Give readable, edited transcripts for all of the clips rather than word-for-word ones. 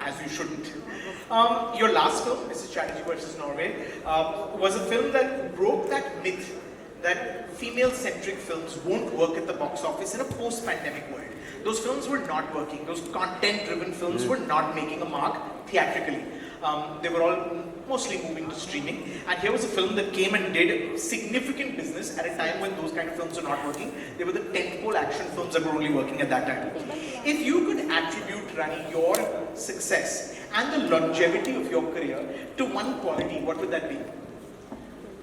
as you shouldn't. Your last film, Mrs. Chatterjee versus Norway, was a film that broke that myth that female-centric films won't work at the box office in a post-pandemic world. Those films were not working. Those content-driven films were not making a mark theatrically. They were all mostly moving to streaming. And here was a film that came and did significant business at a time when those kind of films were not working. They were the tentpole action films that were only working at that time. If you could attribute, Rani, your success and the longevity of your career to one quality, what would that be?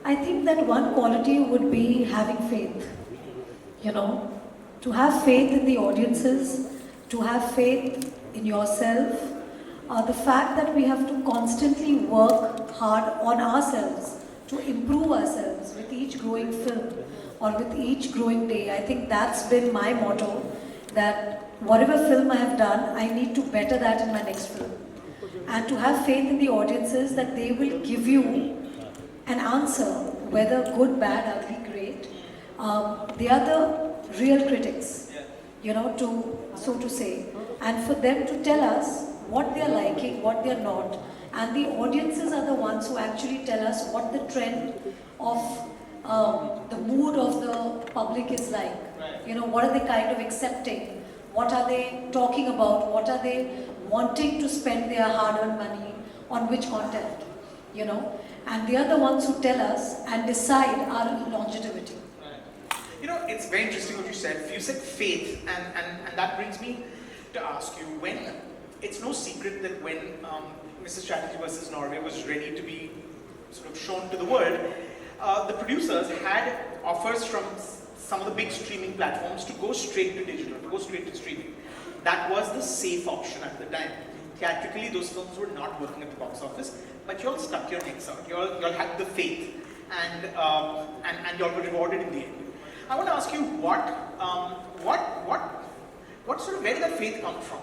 I think that one quality would be having faith. You know, to have faith in the audiences, to have faith in yourself, the fact that we have to constantly work hard on ourselves to improve ourselves with each growing film or with each growing day. I think that's been my motto, that whatever film I have done, I need to better that in my next film. And to have faith in the audiences that they will give you an answer, whether good, bad, ugly, great. They are the real critics, you know, so to say. And for them to tell us what they are liking, what they are not. And the audiences are the ones who actually tell us what the trend of the mood of the public is like. You know, what are they kind of accepting? What are they talking about? What are they wanting to spend their hard-earned money on which content? You know, and they are the ones who tell us and decide our longevity. You know, it's very interesting what you said. You said faith, and that brings me to ask you, when it's no secret that when Mrs. Chatterjee versus Norway was ready to be sort of shown to the world, the producers had offers from some of the big streaming platforms to go straight to digital, to go straight to streaming. That was the safe option at the time. Theatrically, those films were not working at the box office, but you all stuck your necks out. You all had the faith, and you all were rewarded in the end. I want to ask you, where did that faith come from?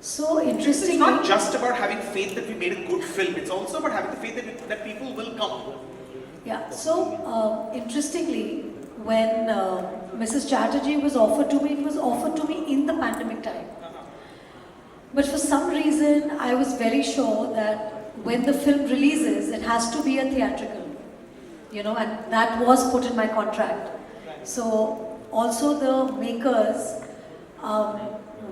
So interestingly, it's not just about having faith that we made a good film. It's also about having the faith that people will come. Yeah. So interestingly, when Mrs. Chatterjee was offered to me, it was offered to me in the pandemic time. But for some reason, I was very sure that when the film releases, it has to be a theatrical, you know, and that was put in my contract. So also the makers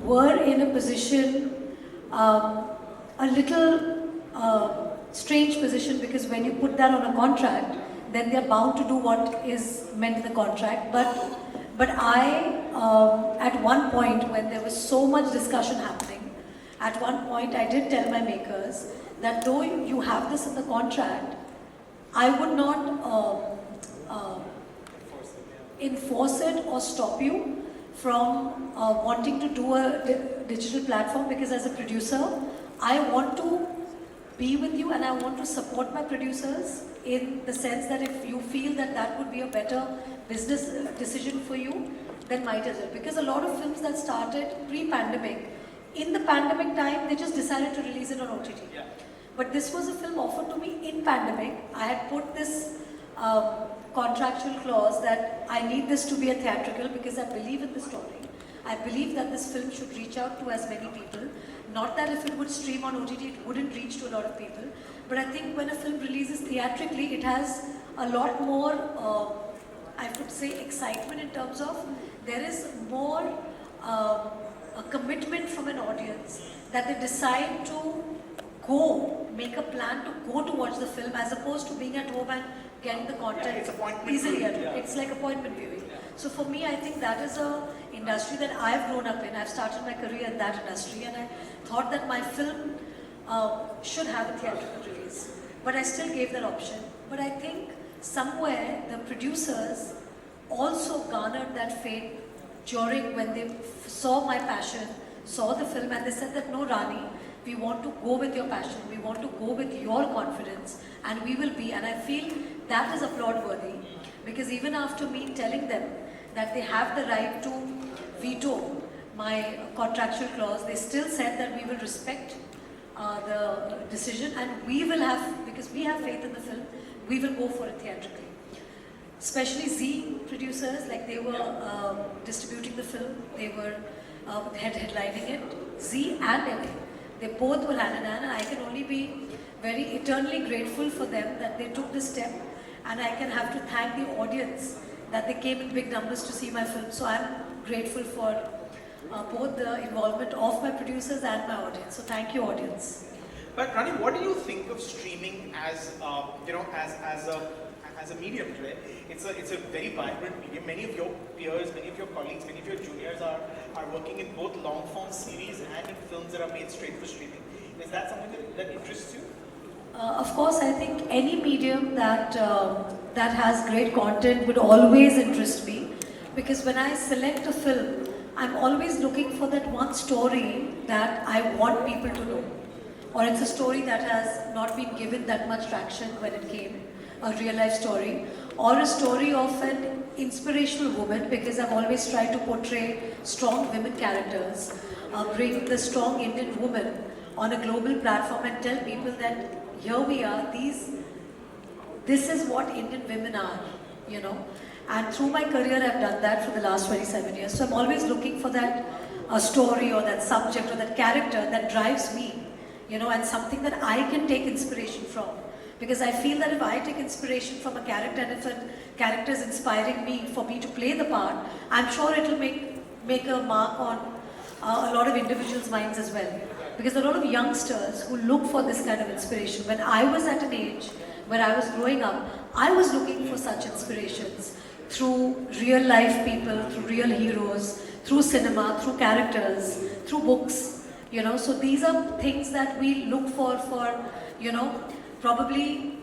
were in a position, a little strange position, because when you put that on a contract, then they're bound to do what is meant in the contract. But I, at one point when there was so much discussion happening, at one point I did tell my makers that though you have this in the contract, I would not enforce it or stop you from wanting to do a digital platform, because as a producer, I want to be with you and I want to support my producers in the sense that if you feel that that would be a better business decision for you, then might as well. Because a lot of films that started pre-pandemic, in the pandemic time, they just decided to release it on OTT. Yeah. But this was a film offered to me in pandemic. I had put this contractual clause that I need this to be a theatrical because I believe in the story. I believe that this film should reach out to as many people. Not that if it would stream on OTT, it wouldn't reach to a lot of people. But I think when a film releases theatrically, it has a lot more, I would say, excitement in terms of there is more a commitment from an audience that they decide to go, make a plan to go to watch the film as opposed to being at home and getting the content easily. It's like appointment viewing. So for me, I think that is a industry that I've grown up in. I've started my career in that industry, and I thought that my film should have a theatrical release. But I still gave that option. But I think somewhere the producers also garnered that faith during when they saw my passion, saw the film, and they said that no, Rani, we want to go with your passion, we want to go with your confidence, and we will be. And I feel that is applaud worthy, because even after me telling them that they have the right to veto my contractual clause, they still said that we will respect the decision, and we will have, because we have faith in the film, we will go for it theatrically. Especially Z producers, like they were distributing the film, they were headlining it, Z and LA. They both were hand in hand, and I can only be very eternally grateful for them that they took this step, and I can have to thank the audience that they came in big numbers to see my film. So I'm grateful for both the involvement of my producers and my audience. So thank you, audience. But Rani, what do you think of streaming as as a medium today? It's a very vibrant medium. Many of your peers, many of your colleagues, many of your juniors are working in both long form series and in films that are made straight for streaming. Is that something that interests you? Of course, I think any medium that that has great content would always interest me, because when I select a film, I'm always looking for that one story that I want people to know, or it's a story that has not been given that much traction when it came, a real life story, or a story of an inspirational woman, because I've always tried to portray strong women characters, bring the strong Indian woman on a global platform and tell people that here we are, this is what Indian women are, you know. And through my career, I've done that for the last 27 years. So I'm always looking for that story or that subject or that character that drives me, you know, and something that I can take inspiration from. Because I feel that if I take inspiration from a character, and if a character is inspiring me for me to play the part, I'm sure it will make a mark on a lot of individuals' minds as well. Because there are a lot of youngsters who look for this kind of inspiration. When I was at an age where I was growing up, I was looking for such inspirations through real life people, through real heroes, through cinema, through characters, through books, you know. So these are things that we look for, you know, probably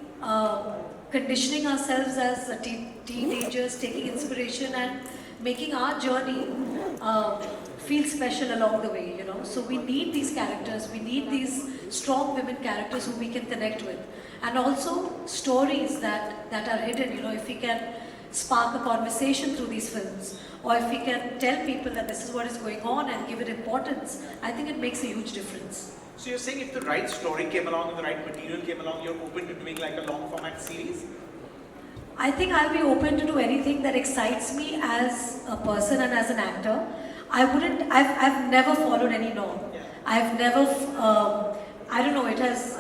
conditioning ourselves as teenagers, taking inspiration and making our journey feel special along the way, you know. So we need these characters, we need these strong women characters who we can connect with. And also stories that are hidden, you know, if we can spark a conversation through these films, or if we can tell people that this is what is going on and give it importance, I think it makes a huge difference. So you're saying if the right story came along and the right material came along, you're open to doing like a long format series? I think I'll be open to do anything that excites me as a person and as an actor. I've never followed any norm. Yeah. I've never, I don't know, it has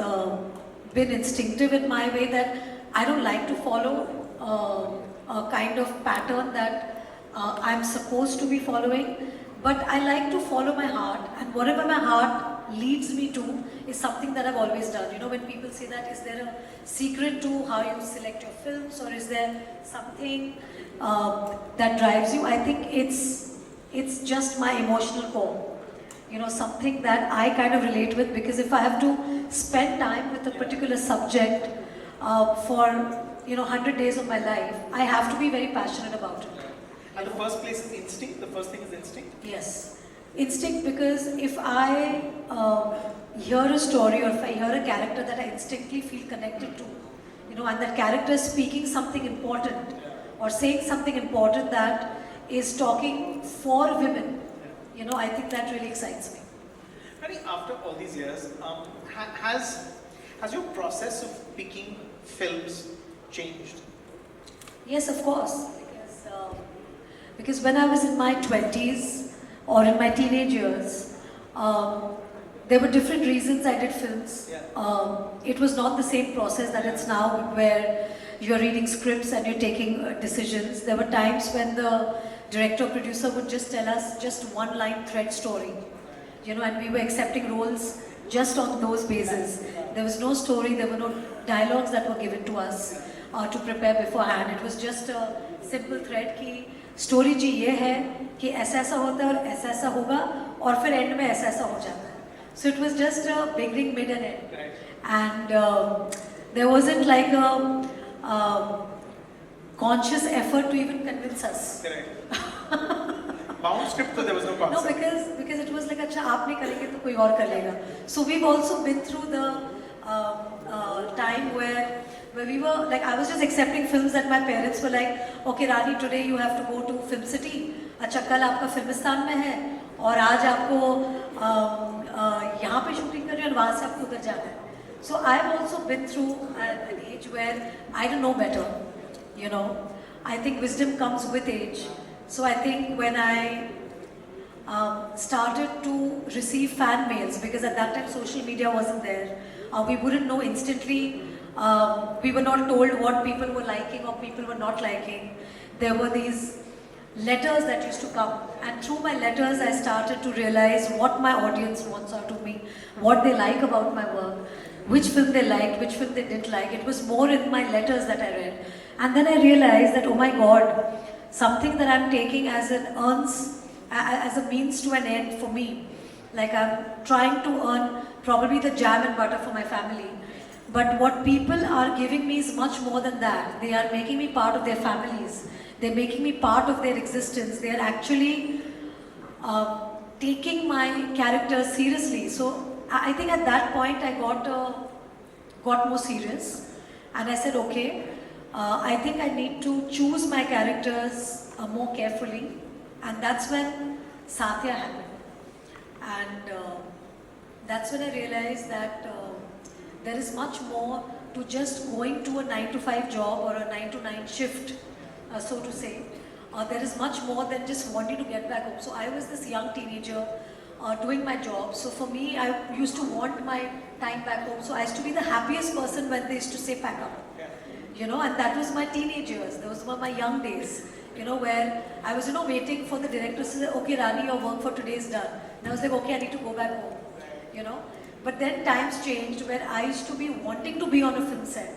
been instinctive in my way that I don't like to follow a kind of pattern that I'm supposed to be following, but I like to follow my heart, and whatever my heart leads me to is something that I've always done. You know, when people say that, is there a secret to how you select your films, or is there something that drives you? I think it's just my emotional core. You know, something that I kind of relate with, because if I have to spend time with a particular subject for, you know, 100 days of my life, I have to be very passionate about it. And the first place is instinct? The first thing is instinct? Yes. Instinct, because if I hear a story, or if I hear a character that I instinctively feel connected to, you know, and that character is speaking something important or saying something important that is talking for women, you know, I think that really excites me. Rani, after all these years, has your process of picking films changed? Yes, of course. Because when I was in my 20s or in my teenage years, there were different reasons I did films. Yeah. It was not the same process that it's now, where you're reading scripts and you're taking decisions. There were times when the director or producer would just tell us just one line thread story, you know, and we were accepting roles just on those bases. There was no story, there were no dialogues that were given to us to prepare beforehand. It was just a simple thread ki story ji ye hai कि ऐसा ऐसा होता है और ऐसा ऐसा होगा और फिर एंड में ऐसा ऐसा हो जाता है. So it was just a beginning, mid and end. And there wasn't like a conscious effort to even convince us. Correct. Bound script, so there was no concept. No, because it was like, अच्छा आप नहीं करेंगे तो कोई और कर लेगा. So we've also been through the time where we were like, I was just accepting films that my parents were like, okay Rani, today you have to go to Film City. अच्छा कल आपका फिल्मिस्तान में है और आज आपको यहाँ पे शूटिंग करनी है और वहाँ से आपको उधर जाना है. So I've also been through an age where I don't know better, you know. I think wisdom comes with age. So I think when I started to receive fan mails, because at that time social media wasn't there. We wouldn't know instantly. We were not told what people were liking or people were not liking. There were these letters that used to come, and through my letters I started to realize what my audience wants out of me, what they like about my work, which film they liked, which film they didn't like. It was more in my letters that I read. And then I realized that, oh my God, something that I'm taking as as a means to an end for me. Like, I'm trying to earn probably the jam and butter for my family. But what people are giving me is much more than that. They are making me part of their families. They're making me part of their existence. They are actually taking my character seriously. So I think at that point I got more serious, and I said, okay, I think I need to choose my characters more carefully, and that's when Satya happened. And that's when I realized that there is much more to just going to a 9-to-5 job or a 9-to-9 shift, so to say. There is much more than just wanting to get back home. So I was this young teenager doing my job. So for me, I used to want my time back home. So I used to be the happiest person when they used to say pack up. You know, and that was my teenage years. Those were my young days. You know, where I was, waiting for the director to say, okay, Rani, your work for today is done. And I was like, okay, I need to go back home. You know. But then times changed, where I used to be wanting to be on a film set,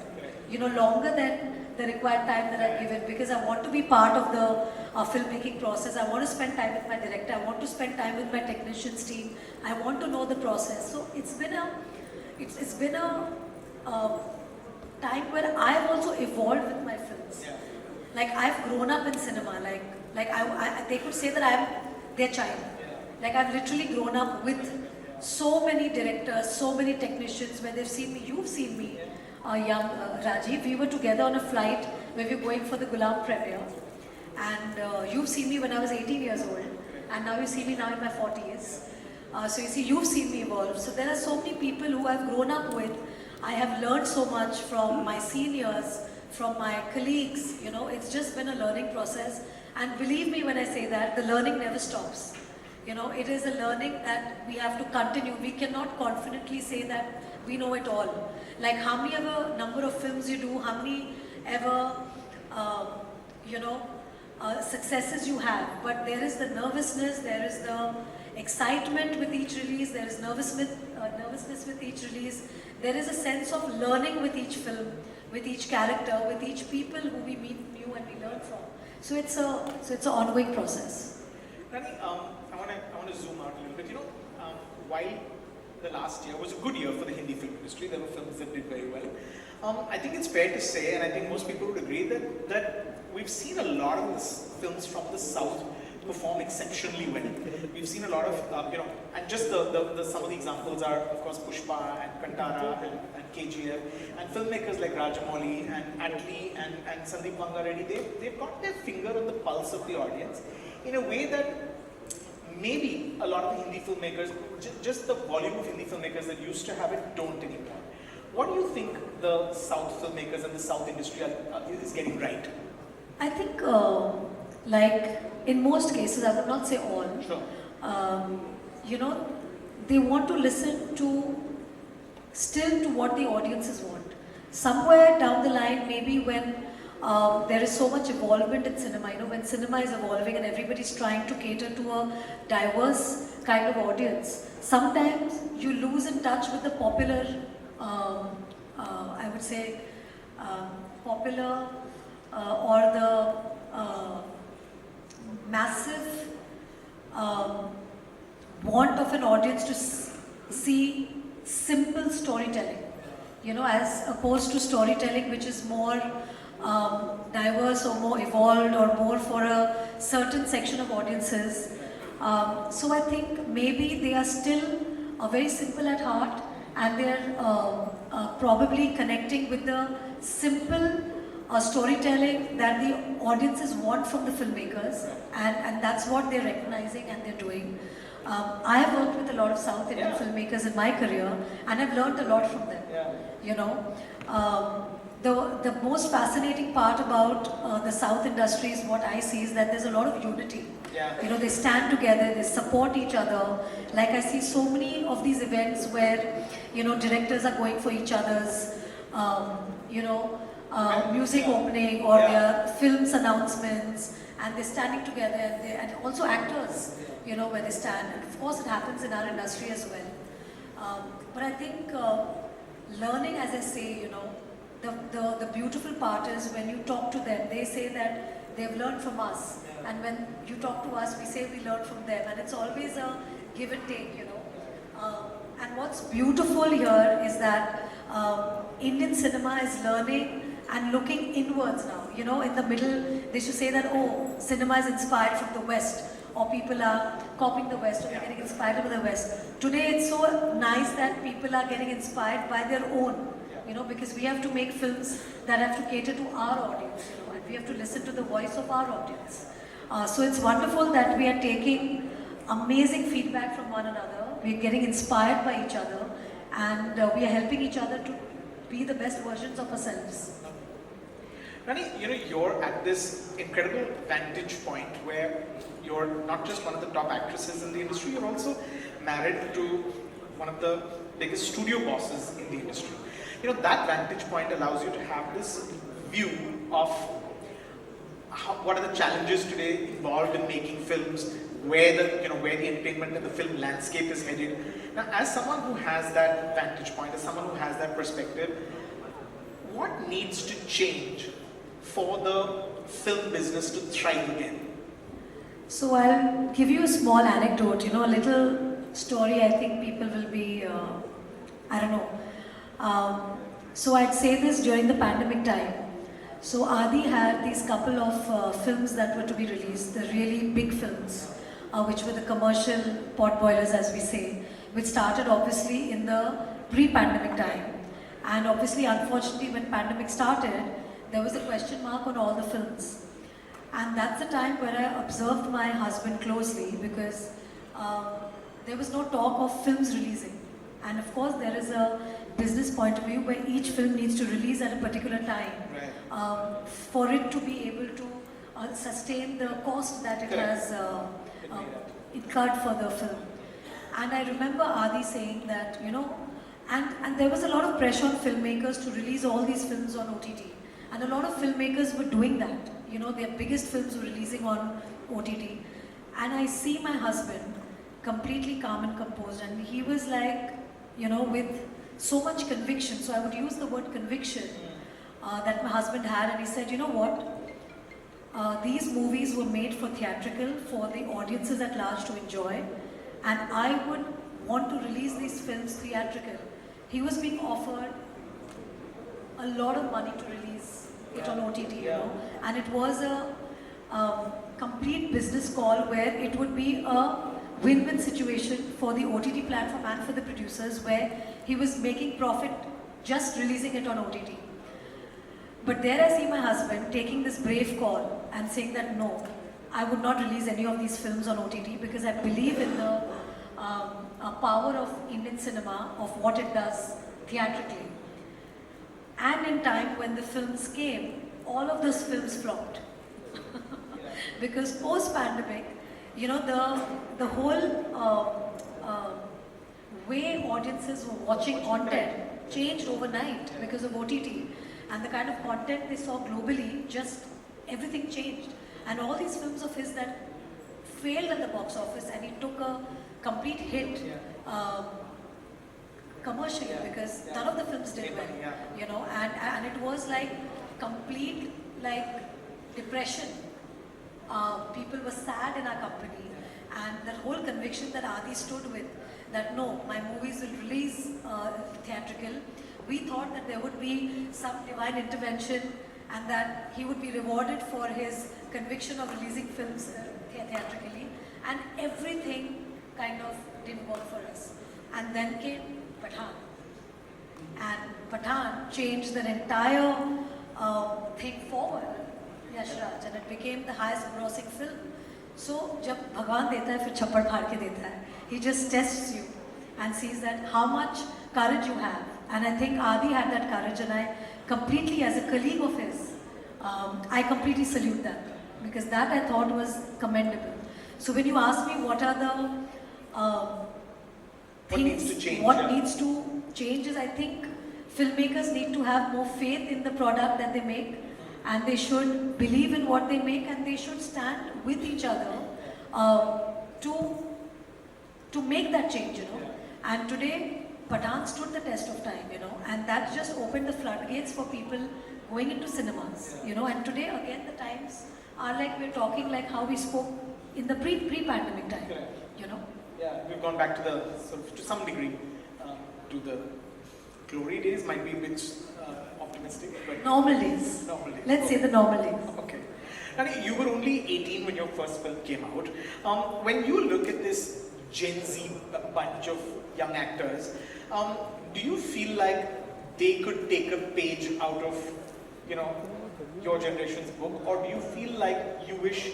longer than the required time that I've given, because I want to be part of the filmmaking process. I want to spend time with my director. I want to spend time with my technicians team. I want to know the process. So it's been a time where I've also evolved with my films. Like, I've grown up in cinema. They could say that I'm their child. Like, I've literally grown up with so many directors, so many technicians, where they've seen me. You've seen me, young Rajiv. We were together on a flight where we were going for the Gulam premiere. And you've seen me when I was 18 years old. And now you see me now in my 40s. So you see, you've seen me evolve. So there are so many people who I've grown up with. I have learned so much from my seniors, from my colleagues. It's just been a learning process. And believe me when I say that, the learning never stops. It is a learning that we have to continue. We cannot confidently say that we know it all. Like, how many ever number of films you do, how many ever, successes you have. But there is the nervousness, there is the excitement with each release, there is nervousness with each release. There is a sense of learning with each film, with each character, with each people who we meet new and we learn from. So it's an ongoing process. Rani, I want to zoom out a little bit. While the last year was a good year for the Hindi film industry, there were films that did very well. I think it's fair to say, and I think most people would agree, that we've seen a lot of films from the South perform exceptionally well. We've seen a lot of, and just some of the examples are, of course, Pushpa and Kantara and KGF, and filmmakers like Rajamouli and Atlee and Sandeep Vangareddy. They've got their finger on the pulse of the audience in a way that maybe a lot of the Hindi filmmakers, just the volume of Hindi filmmakers that used to have it, don't anymore. What do you think the South filmmakers and the South industry is getting right? I think, in most cases, I would not say all, Sure. they want to listen to what the audiences want. Somewhere down the line, maybe when there is so much evolvement in cinema, when cinema is evolving and everybody's trying to cater to a diverse kind of audience, sometimes you lose in touch with the popular, I would say, popular or the massive want of an audience to see simple storytelling, as opposed to storytelling which is more diverse or more evolved or more for a certain section of audiences. So I think maybe they are still very simple at heart, and they're probably connecting with the simple storytelling that the audiences want from the filmmakers, and that's what they're recognizing and they're doing. I have worked with a lot of South Indian filmmakers in my career, and I've learned a lot from them. Yeah. You know, the most fascinating part about the South industry is what I see is that there's a lot of unity. Yeah. You know, they stand together, they support each other. Like I see so many of these events where, you know, directors are going for each other's, you know, music opening or their films announcements, and they're standing together, and also actors, you know, where they stand. And of course, it happens in our industry as well. But I think learning, as I say, you know, the beautiful part is when you talk to them, they say that they've learned from us. And when you talk to us, we say we learned from them. And it's always a give and take, you know. And what's beautiful here is that Indian cinema is learning and looking inwards now. You know, in the middle, they should say that, oh, cinema is inspired from the West, or people are copying the West, or they're getting inspired by the West. Today, it's so nice that people are getting inspired by their own, you know, because we have to make films that have to cater to our audience, you know, and we have to listen to the voice of our audience. So it's wonderful that we are taking amazing feedback from one another. We are getting inspired by each other, and we are helping each other to be the best versions of ourselves. Rani, you know, you're at this incredible vantage point where you're not just one of the top actresses in the industry, you're also married to one of the biggest studio bosses in the industry. You know, that vantage point allows you to have this view of what are the challenges today involved in making films, where the entertainment and the film landscape is headed. Now, as someone who has that vantage point, as someone who has that perspective, what needs to change for the film business to thrive again? So I'll give you a small anecdote, you know, a little story. I think people will be, I don't know. So I'd say this during the pandemic time. So Adi had these couple of films that were to be released, the really big films, which were the commercial potboilers, as we say, which started obviously in the pre-pandemic time. And obviously, unfortunately, when pandemic started, there was a question mark on all the films. And that's the time where I observed my husband closely, because there was no talk of films releasing. And of course, there is a business point of view where each film needs to release at a particular time, for it to be able to sustain the cost that it has incurred for the film. And I remember Adi saying that, you know, and there was a lot of pressure on filmmakers to release all these films on OTT. And a lot of filmmakers were doing that. You know, their biggest films were releasing on OTT. And I see my husband completely calm and composed, and he was like, you know, with so much conviction. So I would use the word conviction that my husband had, and he said, you know what, these movies were made for theatrical, for the audiences at large to enjoy, and I would want to release these films theatrical. He was being offered a lot of money to release it on OTT, you know, and it was a complete business call where it would be a win-win situation for the OTT platform and for the producers, where he was making profit just releasing it on OTT. But there I see my husband taking this brave call and saying that no, I would not release any of these films on OTT, because I believe in the power of Indian cinema, of what it does theatrically. And in time when the films came, all of those films flopped. Because post-pandemic, you know, the whole way audiences were watching content changed overnight because of OTT. And the kind of content they saw globally, just everything changed. And all these films of his that failed at the box office, and he took a complete hit commercially, because none of the films did well, you know, and it was like complete depression. People were sad in our company, and that whole conviction that Adi stood with, that no, my movies will release theatrical. We thought that there would be some divine intervention, and that he would be rewarded for his conviction of releasing films theatrically, and everything kind of didn't work for us. And then came Pathaan. And Pathaan changed the entire thing forward, Yash Raj, and it became the highest grossing film So जब भगवान देता है फिर छप्पड़ फाड़ के देता है. He just tests you and sees that how much courage you have. And I think Adi had that courage, and I completely, as a colleague of his, I completely salute that, because that I thought was commendable. So when you ask me what are the What needs to change, what yeah. needs to change is, I think filmmakers need to have more faith in the product that they make, and they should believe in what they make, and they should stand with each other to make that change, you know. And today, Pathan stood the test of time, you know, and that just opened the floodgates for people going into cinemas, you know. And today, again, the times are like we're talking like how we spoke in the pre-pandemic time, you know. Yeah, we've gone back to the sort of, to some degree, to the glory days. Might be a bit optimistic, but Normal days. Normal days. Let's say the normal days. Okay. Rani, you were only 18 when your first film came out. When you look at this Gen Z bunch of young actors, do you feel like they could take a page out of, you know, your generation's book, or do you feel like you wish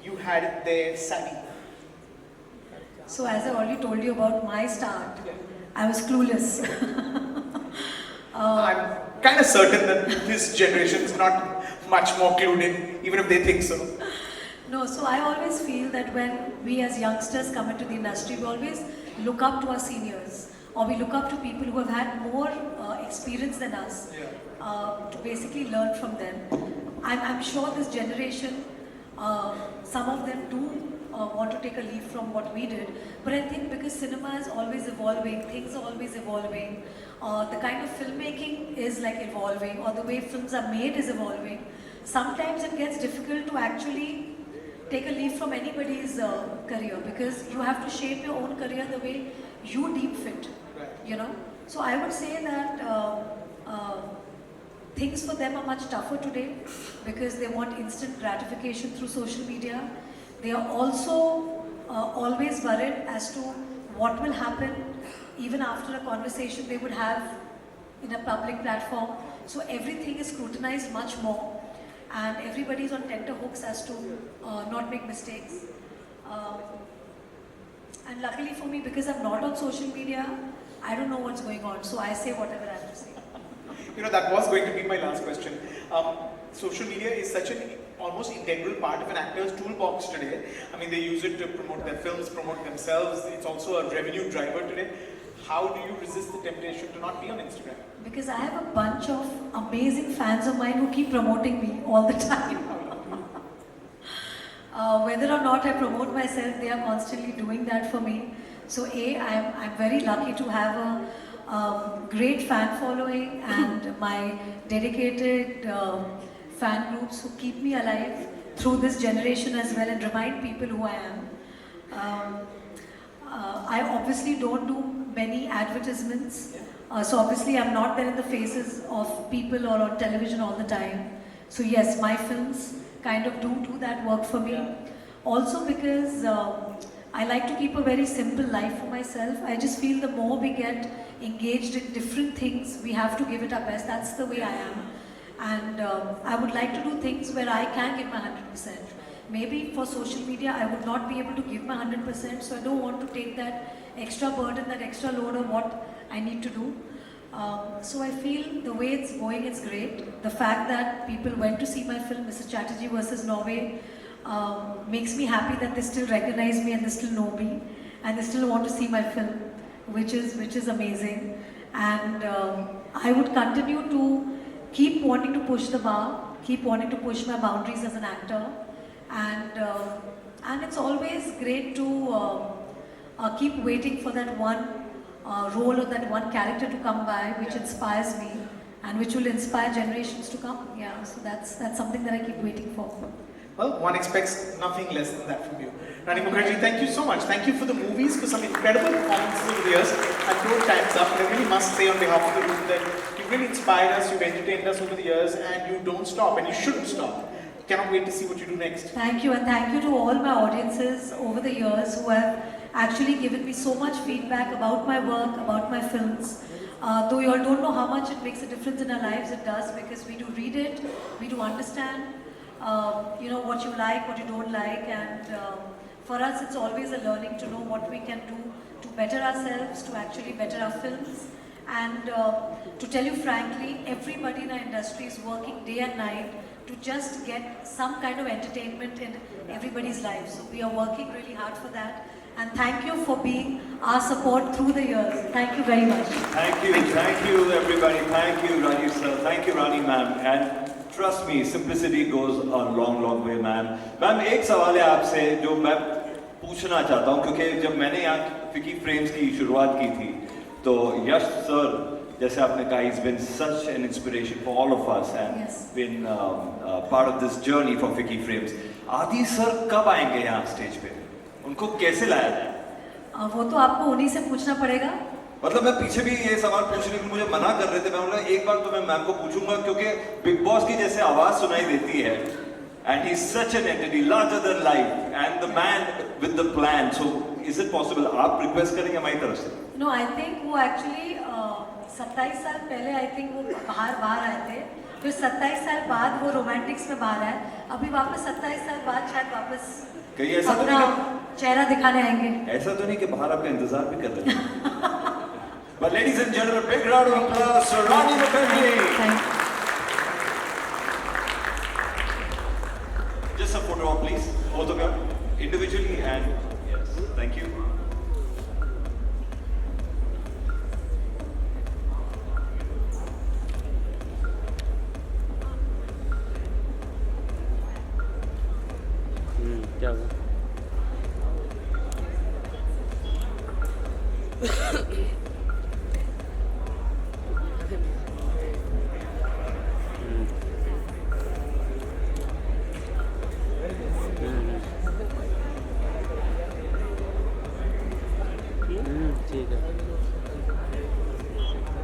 you had their savvy? So as I already told you about my start, I was clueless. I'm kind of certain that this generation is not much more clued in, even if they think so. No, so I always feel that when we as youngsters come into the industry, we always look up to our seniors, or we look up to people who have had more experience than us, to basically learn from them. I'm sure this generation, some of them do want to take a leaf from what we did, but I think because cinema is always evolving, things are always evolving, the kind of filmmaking is like evolving, or the way films are made is evolving. Sometimes it gets difficult to actually take a leaf from anybody's career, because you have to shape your own career the way you deem fit, you know. So I would say that things for them are much tougher today, because they want instant gratification through social media. They are also always worried as to what will happen even after a conversation they would have in a public platform. So everything is scrutinized much more, and everybody is on tenterhooks as to not make mistakes. And luckily for me, because I'm not on social media, I don't know what's going on, so I say whatever I have to say. You know, that was going to be my last question. Social media is such an almost integral part of an actor's toolbox today. I mean, they use it to promote their films, promote themselves. It's also a revenue driver today. How do you resist the temptation to not be on Instagram? Because I have a bunch of amazing fans of mine who keep promoting me all the time. Whether or not I promote myself, they are constantly doing that for me. So I'm very lucky to have a great fan following and my dedicated fan groups who keep me alive through this generation as well and remind people who I am. I obviously don't do many advertisements, so obviously I'm not there in the faces of people or on television all the time. So yes, my films kind of do that work for me. Also because I like to keep a very simple life for myself. I just feel the more we get engaged in different things, we have to give it our best. That's the way I am. And I would like to do things where I can give my 100%. Maybe for social media, I would not be able to give my 100%, so I don't want to take that extra burden, that extra load of what I need to do. So I feel the way it's going, it's great. The fact that people went to see my film, Mr. Chatterjee versus Norway, makes me happy that they still recognize me and they still know me and they still want to see my film, which is amazing. And I would continue to keep wanting to push the bar, keep wanting to push my boundaries as an actor, and it's always great to keep waiting for that one role or that one character to come by, which inspires me and which will inspire generations to come. Yeah, so that's something that I keep waiting for. Well, one expects nothing less than that from you. Rani Mukherjee, thank you so much. Thank you for the movies, for some incredible performances over the years. And throw times up. And I really must say on behalf of the room that you've really inspired us, you've entertained us over the years, and you don't stop, and you shouldn't stop. Cannot wait to see what you do next. Thank you, and thank you to all my audiences over the years who have actually given me so much feedback about my work, about my films. Though you all don't know how much it makes a difference in our lives, it does, because we do read it, we do understand. what you like, what you don't like, and for us it's always a learning to know what we can do to better ourselves, to actually better our films. And to tell you frankly, everybody in our industry is working day and night to just get some kind of entertainment in everybody's lives. So we are working really hard for that. And thank you for being our support through the years. Thank you very much. Thank you everybody. Thank you Rani sir. Thank you Rani ma'am. And trust me, simplicity goes a long way ma'am. Ma'am, एक सवाल है आपसे जो मैं पूछना चाहता हूँ क्योंकि जब मैंने यहाँ फिकी फ्रेम्स की शुरुआत की थी तो यश सर जैसे आपने कहा he's been such an inspiration for all of us and Yes. been part of this journey for Ficci Frames. आदि सर कब आएंगे यहाँ स्टेज पे? उनको कैसे लाया जाए? वो तो आपको उन्हीं से पूछना पड़ेगा. मतलब मैं पीछे भी ये सवाल पूछने के मुझे मना कर रहे थे. मैं बोला एक बार तो मैं मैम को पूछूंगा क्योंकि बिग बॉस की जैसे आवाज सुनाई देती है and he's such an entity larger than life and the man with the plan. So is it possible आप रिक्वेस्ट करेंगे हमारी तरफ से? No, I think वो actually 27 साल पहले I think वो बाहर आए थे. फिर 27 साल बाद वो रोमांटिक्स में बाहर आए. अभी वापस 27 साल बाद शायद वापस कहीं ऐसा तो अपना नहीं चेहरा दिखाने आएंगे. ऐसा तो नहीं कि बाहर आपका इंतजार भी कर रहे हैं. But ladies and gentlemen, big round of applause for Rani Mukherjee. Thank you. Just a photo op, please. Both of you, individually and yes, thank you. क्या हुआ? ठीक है.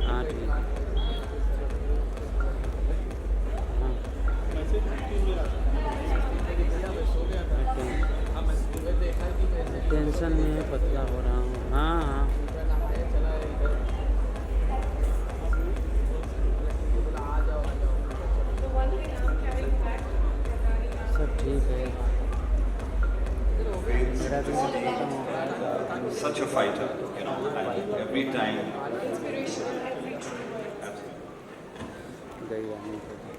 हाँ ठीक है. टेंशन में है, पतला हो रहा हूँ. हाँ हाँ सब ठीक है. मेरा भी खत्म हो गया. Such a fighter, you know, and every time. गई आने को.